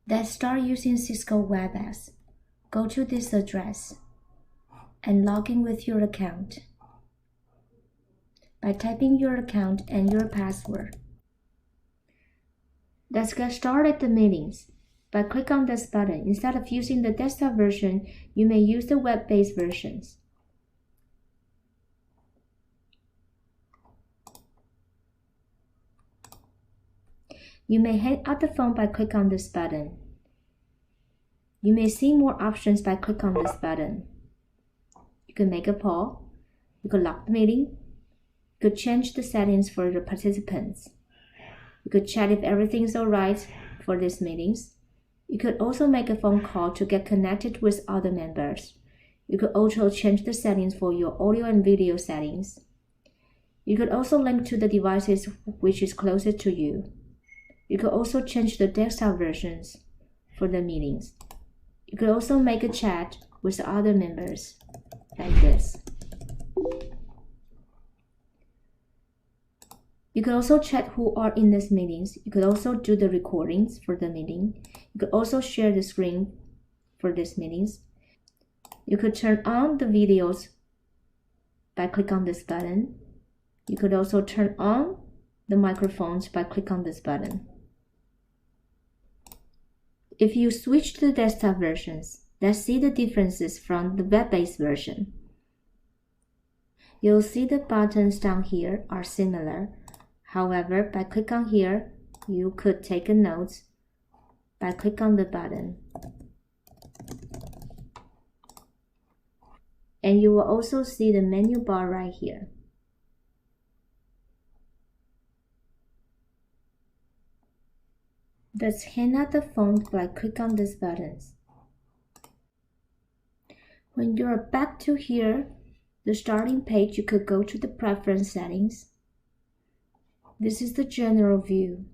Let's start using Cisco WebEx. Go to this address and log in with your account by typing your account and your password. Let's get started the meetings. By click on this button, instead of using the desktop version, you may use the web-based versions. You may hang up the phone by click on this button. You may see more options by click on this button. You can make a poll. You could lock the meeting. You could change the settings for the participants. You could chat if everything's alright for these meetings. You could also make a phone call to get connected with other members. You could also change the settings for your audio and video settings. You could also link to the devices which is closest to you. You could also change the desktop versions for the meetings. You could also make a chat with other members, like this. You could also chat who are in these meetings. You could also do the recordings for the meeting. You could also share the screen for these meetings. You could turn on the videos by click on this button. You could also turn on the microphones by click on this button. If you switch to the desktop versions, let's see the differences from the web-based version. You'll see the buttons down here are similar. However, by click on here, you could take a note by click on the button. And you will also see the menu bar right here. Let's hang up the phone by click on these buttons. When you're back to here, the starting page, you could go to the preference settings. This is the general view.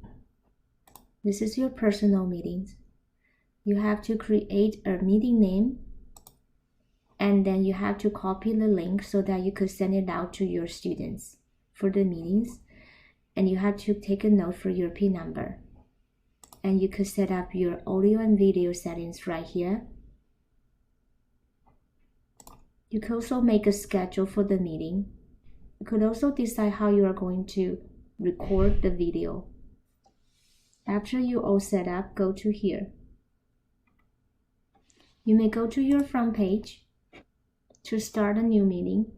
This is your personal meetings. You have to create a meeting name, and then you have to copy the link so that you could send it out to your students for the meetings. And you have to take a note for your PIN number. And you could set up your audio and video settings right here. You could also make a schedule for the meeting. You could also decide how you are going to record the video. After you all set up, go to here. You may go to your front page to start a new meeting.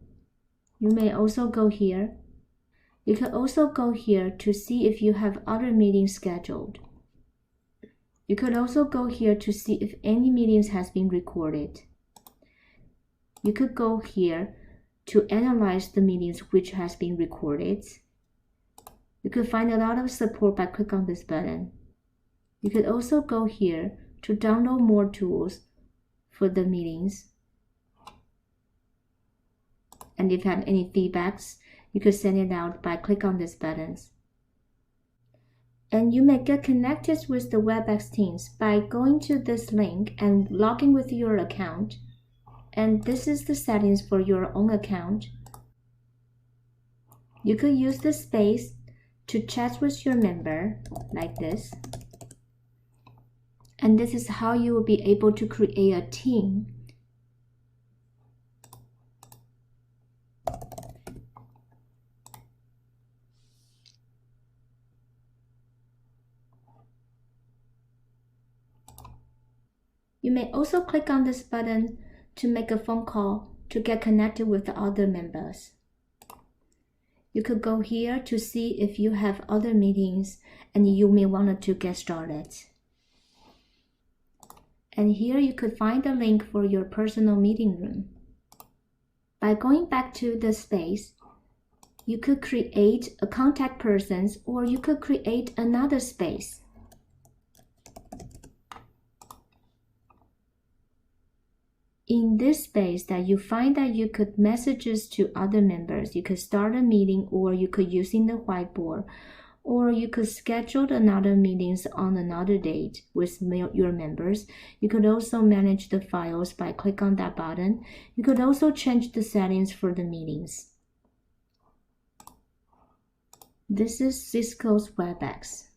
You may also go here. You can also go here to see if you have other meetings scheduled. You could also go here to see if any meetings has been recorded. You could go here to analyze the meetings which has been recorded. You could find a lot of support by click on this button. You could also go here to download more tools for the meetings. And if you have any feedbacks, you could send it out by click on these buttons. And you may get connected with the WebEx teams by going to this link and logging with your account. And this is the settings for your own account. You could use the space to chat with your member, like this. And this is how you will be able to create a team. You may also click on this button to make a phone call to get connected with the other members. You could go here to see if you have other meetings and you may want to get started. And here you could find the link for your personal meeting room. By going back to the space, you could create a contact persons or you could create another space. In this space that you find that you could messages to other members, you could start a meeting or you could using the whiteboard, or you could schedule another meetings on another date with your members. You could also manage the files by click on that button. You could also change the settings for the meetings. This is Cisco's WebEx.